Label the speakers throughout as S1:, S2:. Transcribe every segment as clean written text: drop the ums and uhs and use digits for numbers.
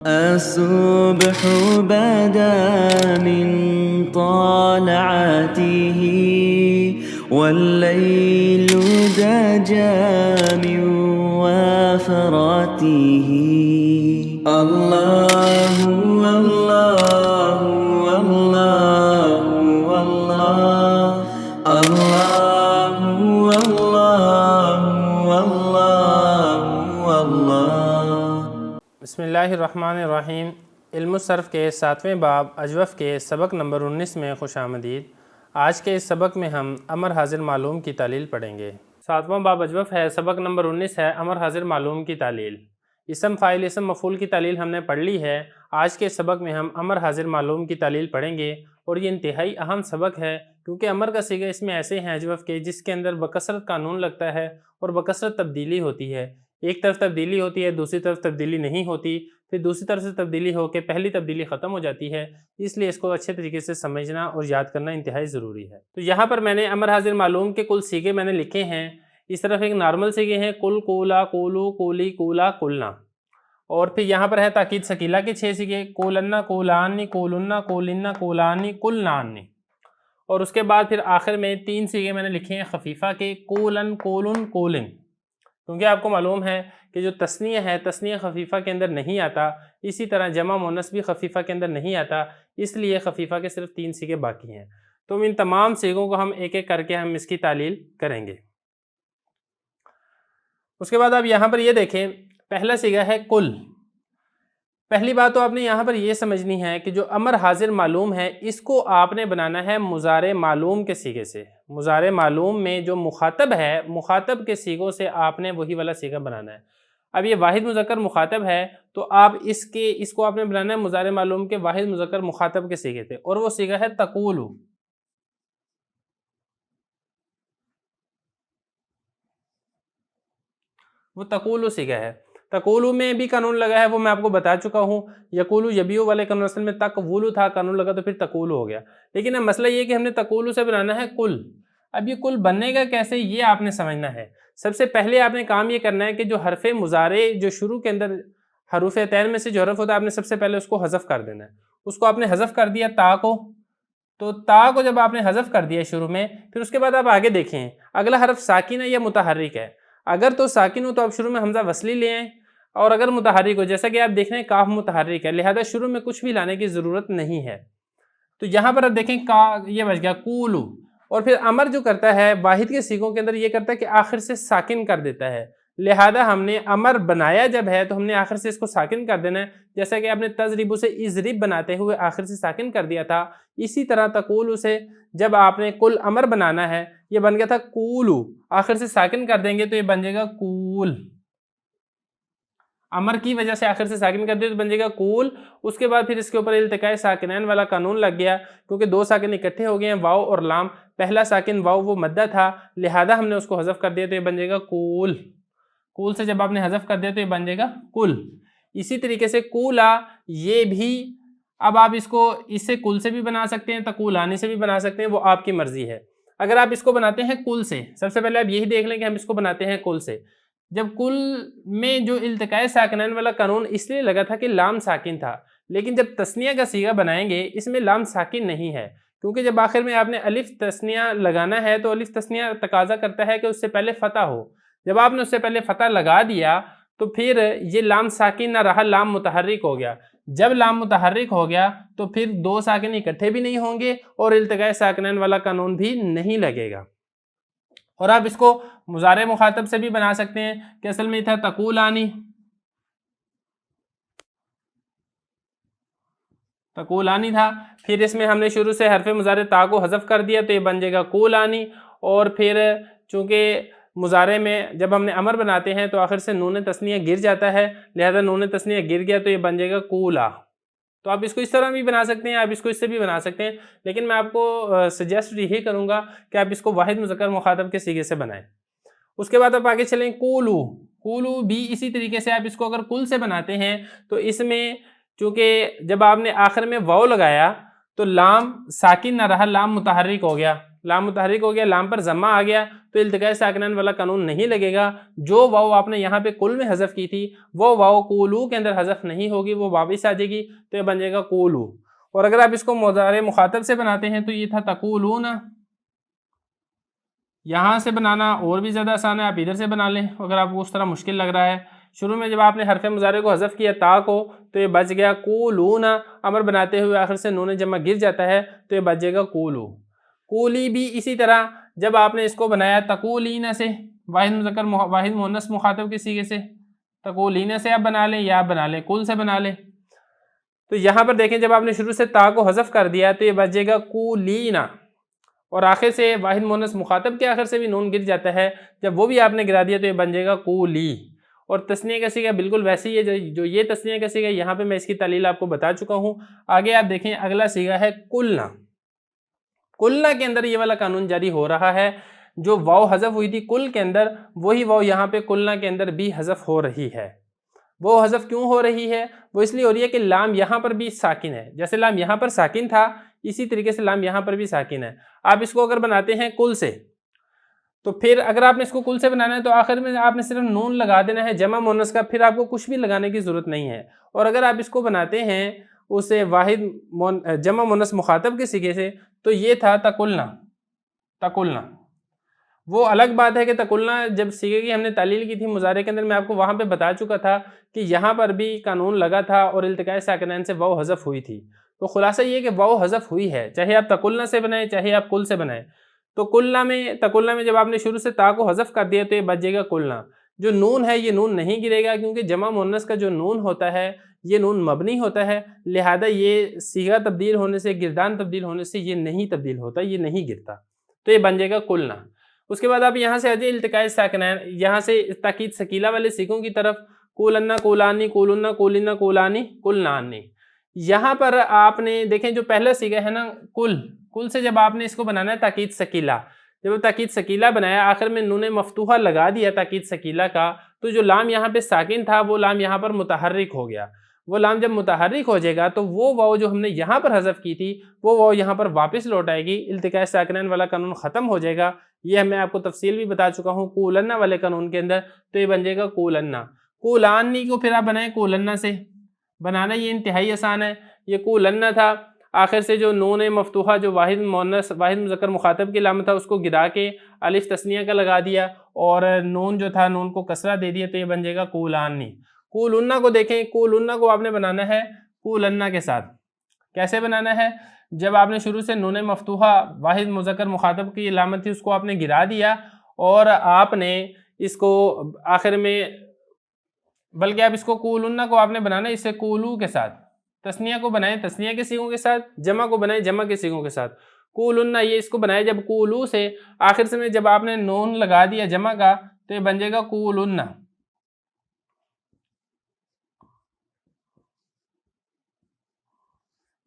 S1: الصبح بدا من طالعته والليل دجى من وفراته الله والله والله والله الله والله والله والله
S2: بسم اللہ الرحمن الرحیم۔ علم الصرف کے 7ویں باب اجوف کے سبق نمبر 19 میں خوش آمدید۔ آج کے اس سبق میں ہم امر حاضر معلوم کی تعلیل پڑھیں گے۔ 7واں باب اجوف ہے، سبق نمبر 19 ہے امر حاضر معلوم کی تعلیل۔ اسم فاعل اسم مفعول کی تعلیل ہم نے پڑھ لی ہے۔ آج کے سبق میں ہم امر حاضر معلوم کی تعلیل پڑھیں گے، اور یہ انتہائی اہم سبق ہے کیونکہ امر کا صیغہ اس میں ایسے ہیں اجوف کے جس کے اندر بکثرت قانون لگتا ہے اور بکثرت تبدیلی ہوتی ہے۔ ایک طرف تبدیلی ہوتی ہے، دوسری طرف تبدیلی نہیں ہوتی، پھر دوسری طرف سے تبدیلی ہو کے پہلی تبدیلی ختم ہو جاتی ہے۔ اس لیے اس کو اچھے طریقے سے سمجھنا اور یاد کرنا انتہائی ضروری ہے۔ تو یہاں پر میں نے امر حاضر معلوم کے کل صیغے میں نے لکھے ہیں۔ اس طرف ایک نارمل صیغے ہیں، کل، کولا، کولو، کولی، کولا، کلنا، اور پھر یہاں پر ہے تاکید ثقیلہ کے 6 صیغے، کولنا، کولانی، کولنا، کولنا، کولانی، کلنانی، اور اس کے بعد پھر آخر میں 3 صیغے میں نے لکھے ہیں خفیفہ کے، کولن، کولن، کولن، کیونکہ آپ کو معلوم ہے کہ جو تثنیہ ہے تثنیہ خفیفہ کے اندر نہیں آتا، اسی طرح جمع مؤنث بھی خفیفہ کے اندر نہیں آتا، اس لیے خفیفہ کے صرف 3 صیغے باقی ہیں۔ تو ان تمام صیغوں کو ہم ایک ایک کر کے ہم اس کی تعلیل کریں گے۔ اس کے بعد آپ یہاں پر یہ دیکھیں، پہلا صیغہ ہے کل۔ پہلی بات تو آپ نے یہاں پر یہ سمجھنی ہے کہ جو امر حاضر معلوم ہے اس کو آپ نے بنانا ہے مضارع معلوم کے صیغے سے۔ مضارع معلوم میں جو مخاطب ہے، مخاطب کے صیغوں سے آپ نے وہی والا صیغہ بنانا ہے۔ اب یہ واحد مذکر مخاطب ہے تو آپ اس کو آپ نے بنانا ہے مضارع معلوم کے واحد مذکر مخاطب کے صیغے سے، اور وہ صیغہ ہے تقولو۔ وہ تقولو صیغہ ہے۔ تقولو میں بھی قانون لگا ہے، وہ میں آپ کو بتا چکا ہوں۔ یقولو یبیو والے قانون اصل میں تقولو تھا، قانون لگا تو پھر تقولو ہو گیا۔ لیکن اب مسئلہ یہ کہ ہم نے تقولو سے بنانا ہے کل۔ اب یہ کل بننے گا کیسے، یہ آپ نے سمجھنا ہے۔ سب سے پہلے آپ نے کام یہ کرنا ہے کہ جو حرف مضارع جو شروع کے اندر حروف عطین میں سے جو حرف ہوتا ہے، آپ نے سب سے پہلے اس کو حذف کر دینا ہے۔ اس کو آپ نے حذف کر دیا تا کو، تو تا کو جب آپ نے حذف کر دیا شروع میں، پھر اس کے بعد آپ آگے دیکھیں اگلا حرف ساکن ہے یا متحرک ہے۔ اگر تو ساکن ہو تو آپ شروع میں حمزہ وصلی لے آئیں، اور اگر متحرک ہو جیسا کہ آپ دیکھ رہے ہیں کاف متحرک ہے، لہذا شروع میں کچھ بھی لانے کی ضرورت نہیں ہے۔ تو یہاں پر آپ دیکھیں کا یہ بچ گیا کولو، اور پھر امر جو کرتا ہے واحد کے صیغوں کے اندر یہ کرتا ہے کہ آخر سے ساکن کر دیتا ہے، لہذا ہم نے امر بنایا جب ہے تو ہم نے آخر سے اس کو ساکن کر دینا ہے، جیسا کہ آپ نے تضرب سے اضرب بناتے ہوئے آخر سے ساکن کر دیا تھا۔ اسی طرح تقولو سے جب آپ نے کل امر بنانا ہے، یہ بن گیا تھا کولو، آخر سے ساکن کر دیں گے تو یہ بن جائے گا کول۔ امر کی وجہ سے آخر سے ساکن کر دیا تو بن جائے گا کول۔ اس کے بعد پھر اس کے اوپر التقاء ساکنین والا قانون لگ گیا، کیونکہ 2 ساکن اکٹھے ہو گئے ہیں، واو اور لام۔ پہلا ساکن واو وہ مدہ تھا، لہذا ہم نے اس کو حذف کر دیا تو یہ بن جائے گا کول۔ کول سے جب آپ نے حذف کر دیا تو یہ بن جائے گا کل۔ اسی طریقے سے کولا، یہ بھی اب آپ اس کو اس سے کل سے بھی بنا سکتے ہیں، تقولانی سے بھی بنا سکتے ہیں، وہ آپ کی مرضی ہے۔ اگر آپ اس کو بناتے ہیں کل سے، سب سے پہلے آپ یہی دیکھ لیں کہ ہم اس کو بناتے ہیں کل سے۔ جب کل میں جو التقاء ساکنین والا قانون اس لیے لگا تھا کہ لام ساکن تھا، لیکن جب تثنیہ کا صیغہ بنائیں گے اس میں لام ساکن نہیں ہے، کیونکہ جب آخر میں آپ نے الف تثنیہ لگانا ہے تو الف تثنیہ تقاضا کرتا ہے کہ اس سے پہلے فتح ہو۔ جب آپ نے اس سے پہلے فتح لگا دیا تو پھر یہ لام ساکن نہ رہا، لام متحرک ہو گیا۔ جب لام متحرک ہو گیا تو پھر 2 ساکن اکٹھے بھی نہیں ہوں گے اور التقاء ساکنین والا قانون بھی نہیں لگے گا۔ اور آپ اس کو مضارع مخاطب سے بھی بنا سکتے ہیں کہ اصل میں تھا تقولانی، تقولانی تھا، پھر اس میں ہم نے شروع سے حرف مضارع تا کو حذف کر دیا تو یہ بن جائے گا کولانی، اور پھر چونکہ مضارع میں جب ہم نے امر بناتے ہیں تو آخر سے نون تثنیہ گر جاتا ہے، لہذا نون تثنیہ گر گیا تو یہ بن جائے گا کولا۔ تو آپ اس کو اس طرح بھی بنا سکتے ہیں، آپ اس کو اس سے بھی بنا سکتے ہیں، لیکن میں آپ کو سجیسٹ یہی کروں گا کہ آپ اس کو واحد مذکر مخاطب کے صیغے سے بنائیں۔ اس کے بعد آپ آگے چلیں کولو۔ کولو بھی اسی طریقے سے آپ اس کو اگر کل سے بناتے ہیں تو اس میں چونکہ جب آپ نے آخر میں واو لگایا تو لام ساکن نہ رہا، لام متحرک ہو گیا، لام متحرک ہو گیا، لام پر ضمہ آ گیا تو التقاء ساکنین والا قانون نہیں لگے گا. جو واو آپ نے یہاں پہ کل میں حذف کی تھی وہ واو قولو کے اندر حذف نہیں ہوگی, وہ واپس آ جائے گی, تو یہ بن جائے گا قولو. اور اگر آپ اس کو مضارع مخاطب سے بناتے ہیں تو یہ تھا تقولون. یہاں سے بنانا اور بھی زیادہ آسان ہے, آپ ادھر سے بنا لیں اگر آپ کو اس طرح مشکل لگ رہا ہے. شروع میں جب آپ نے حرف مضارع کو حذف کیا تا کو تو یہ بچ گیا قولون. امر بناتے ہوئے آخر سے نون جمع گر جاتا ہے تو یہ بچ جائے گا قولو. قولی بھی اسی طرح جب آپ نے اس کو بنایا تقولین سے, واحد مذکر واحد مؤنث مخاطب کے صیغے سے, تقولین سے آپ بنا لیں یا آپ بنا لیں قل سے بنا لیں. تو یہاں پر دیکھیں جب آپ نے شروع سے تا کو حذف کر دیا تو یہ بچ جائے گا قولینا, اور آخر سے واحد مؤنث مخاطب کے آخر سے بھی نون گر جاتا ہے, جب وہ بھی آپ نے گرا دیا تو یہ بن جائے گا قولی. اور تثنیہ کا صیغہ بالکل ویسے ہی ہے جو یہ تثنیہ کا صیغہ, یہاں پہ میں اس کی تعلیل آپ کو بتا چکا ہوں. آگے آپ دیکھیں اگلا صیغہ ہے قلنا. قلنا کے اندر یہ والا قانون جاری ہو رہا ہے, جو واو حذف ہوئی تھی کل کے اندر وہی واو یہاں پہ قلنا کے اندر بھی حذف ہو رہی ہے. وہ حذف کیوں ہو رہی ہے؟ وہ اس لیے ہو رہی ہے کہ لام یہاں پر بھی ساکن ہے. جیسے لام یہاں پر ساکن تھا اسی طریقے سے لام یہاں پر بھی ساکن ہے. آپ اس کو اگر بناتے ہیں کل سے تو پھر اگر آپ نے اس کو کل سے بنانا ہے تو آخر میں آپ نے صرف نون لگا دینا ہے جمع مؤنث کا, پھر آپ کو کچھ بھی لگانے کی ضرورت نہیں ہے. اور اگر آپ اس کو بناتے ہیں اسے واحد جمع مؤنث مخاطب کے صیغے سے تو یہ تھا تقلنا. تقلنا وہ الگ بات ہے کہ تقلنا جب صیغے کی ہم نے تعلیل کی تھی مضارع کے اندر, میں آپ کو وہاں پہ بتا چکا تھا کہ یہاں پر بھی قانون لگا تھا اور التقاء ساکنین سے واو حذف ہوئی تھی. تو خلاصہ یہ کہ واو حذف ہوئی ہے, چاہے آپ تقلنا سے بنائیں چاہے آپ کل سے بنائیں. تو تقلنا میں جب آپ نے شروع سے تا کو حذف کر دیا تو یہ بچ جائے گا قلنا. جو نون ہے یہ نون نہیں گرے گا کیونکہ جمع مؤنث کا جو نون ہوتا ہے یہ نون مبنی ہوتا ہے, لہذا یہ صیغہ تبدیل ہونے سے, گردان تبدیل ہونے سے یہ نہیں تبدیل ہوتا, یہ نہیں گرتا, تو یہ بن جائے گا قلنا. اس کے بعد آپ یہاں سے آ جائیں التقاء ساکنین, یہاں سے تاکید ثقیلہ والے صیغوں کی طرف. قولنا قولانی قولنا قولینا قولانی قلنانی. یہاں پر آپ نے دیکھیں جو پہلا صیغہ ہے نا کل سے جب آپ نے اس کو بنانا ہے تاکید ثقیلہ, جب تاکید ثقیلہ بنایا آخر میں نون مفتوحہ لگا دیا تاکید ثقیلہ کا, تو جو لام یہاں پہ ساکن تھا وہ لام یہاں پر متحرک ہو گیا. وہ لام جب متحرک ہو جائے گا تو وہ واو جو ہم نے یہاں پر حذف کی تھی وہ واو یہاں پر واپس لوٹ آئے گی, التقاء ساکنین والا قانون ختم ہو جائے گا. یہ میں آپ کو تفصیل بھی بتا چکا ہوں قولنا والے قانون کے اندر, تو یہ بن جائے گا قولنا. قولانی کو پھر آپ بنائیں قولنا سے, بنانا یہ انتہائی آسان ہے. یہ قولنا تھا, آخر سے جو نون مفتوحہ جو واحد مذکر مخاطب کی علامت تھا اس کو گرا کے الف تثنیہ کا لگا دیا اور نون جو تھا نون کو کسرہ دے دیا, تو یہ بن جائے گا قولانی. قولنا کو دیکھیں, قولنا کو آپ نے بنانا ہے قولنا کے ساتھ. کیسے بنانا ہے؟ جب آپ نے شروع سے نون مفتوحہ واحد مذکر مخاطب کی علامت تھی اس کو آپ نے گرا دیا اور آپ نے اس کو آخر میں, بلکہ آپ اس کو قولنا کو آپ نے بنانا ہے اس سے قولو کے ساتھ. تثنیہ کو بنائیں تثنیہ کے صیغوں کے ساتھ, جمع کو بنائیں جمع کے صیغوں کے ساتھ. قولنا یہ اس کو بنائے جب قولو سے آخر سے میں جب آپ نے نون لگا دیا جمع کا تو یہ بن جائے گا قولنا.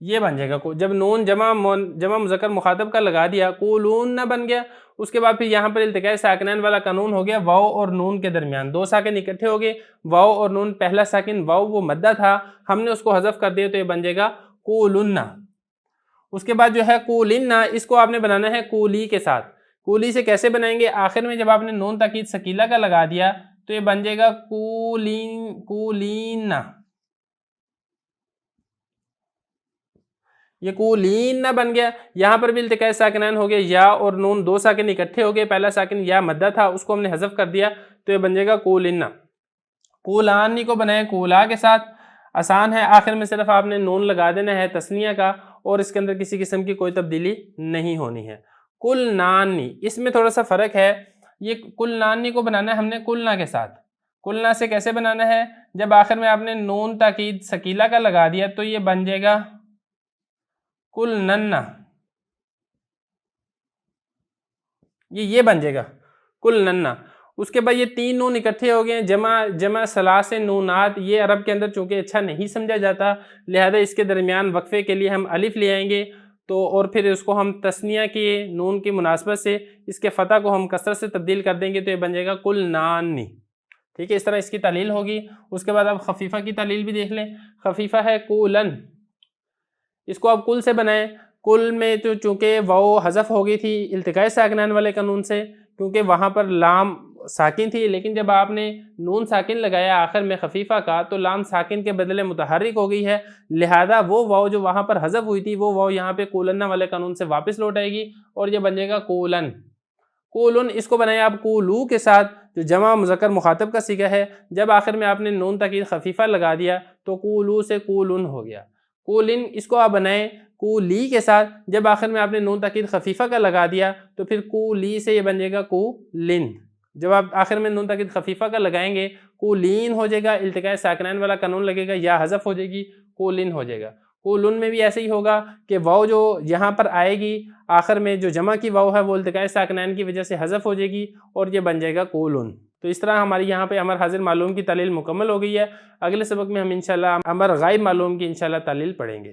S2: یہ بن جائے گا جب نون جمع مذکر مخاطب کا لگا دیا قولون بن گیا. اس کے بعد پھر یہاں پر التقاء ساکنین والا قانون ہو گیا, واو اور نون کے درمیان دو ساکن اکٹھے ہو گئے. واو اور نون, پہلا ساکن واو وہ مدہ تھا, ہم نے اس کو حذف کر دیا تو یہ بن جائے گا قولنا. اس کے بعد جو ہے قولنا, اس کو آپ نے بنانا ہے قولی کے ساتھ. قولی سے کیسے بنائیں گے؟ آخر میں جب آپ نے نون تاکید ثقیلہ کا لگا دیا تو یہ بن جائے گا قولینا. یہ قولین بن گیا. یہاں پر بھی التقاء ساکنین ہو گیا, یا اور نون دو ساکن اکٹھے ہو گئے, پہلا ساکن یا مدہ تھا اس کو ہم نے حذف کر دیا تو یہ بن جائے گا قولنا. قولانی کو بنائیں قولا کے ساتھ, آسان ہے, آخر میں صرف آپ نے نون لگا دینا ہے تثنیہ کا اور اس کے اندر کسی قسم کی کوئی تبدیلی نہیں ہونی ہے. قلنانی, اس میں تھوڑا سا فرق ہے. یہ قلنانی کو بنانا ہے ہم نے قلنا کے ساتھ. قلنا سے کیسے بنانا ہے؟ جب آخر میں آپ نے نون تاکید ثقیلہ کا لگا دیا تو یہ بن جائے گا قلننا. یہ بن جائے گا قلننا. اس کے بعد یہ تین نون اکٹھے ہو گئے ہیں, جمع ثلاث نونات. یہ عرب کے اندر چونکہ اچھا نہیں سمجھا جاتا لہذا اس کے درمیان وقفے کے لیے ہم الف لے آئیں گے, تو اور پھر اس کو ہم تثنیہ کے نون کی مناسبت سے اس کے فتح کو ہم کسرت سے تبدیل کر دیں گے تو یہ بن جائے گا قلنانی. ٹھیک ہے, اس طرح اس کی تعلیل ہوگی. اس کے بعد آپ خفیفہ کی تعلیل بھی دیکھ لیں. خفیفہ ہے قولن, اس کو آپ کل سے بنائیں. کل میں تو چونکہ واو حذف ہو گئی تھی التقاء ساکنین والے قانون سے, کیونکہ وہاں پر لام ساکن تھی، لیکن جب آپ نے نون ساکن لگایا آخر میں خفیفہ کا تو لام ساکن کے بدلے متحرک ہو گئی ہے، لہذا وہ واو جو وہاں پر حذف ہوئی تھی وہ واو یہاں پہ کولنا والے قانون سے واپس لوٹ آئے گی اور یہ بن جائے گا کولن۔ کولن اس کو بنایا آپ کولو کے ساتھ جو جمع مذکر مخاطب کا صیغہ ہے، جب آخر میں آپ نے نون تاکید خفیفہ لگا دیا تو کولو سے کولن ہو گیا۔ کولن اس کو آپ بنائیں کولی کے ساتھ، جب آخر میں آپ نے نون تاکید خفیفہ کا لگا دیا تو پھر کولی سے یہ بن جائے گا کولن۔ جب آپ آخر میں نون تاکید خفیفہ کا لگائیں گے کولین ہو جائے گا، التقاء ساکنین والا قانون لگے گا، یا حذف ہو جائے گی کولن ہو جائے گا۔ کولن میں بھی ایسے ہی ہوگا کہ واو جو یہاں پر آئے گی آخر میں جو جمع کی واو ہے وہ التقاء ساکنین کی وجہ سے حذف ہو جائے گی اور یہ بن جائے گا کولن۔ تو اس طرح ہماری یہاں پہ امر حاضر معلوم کی تعلیل مکمل ہو گئی ہے۔ اگلے سبق میں ہم انشاءاللہ امر غائب معلوم کی انشاءاللہ تعلیل پڑھیں گے۔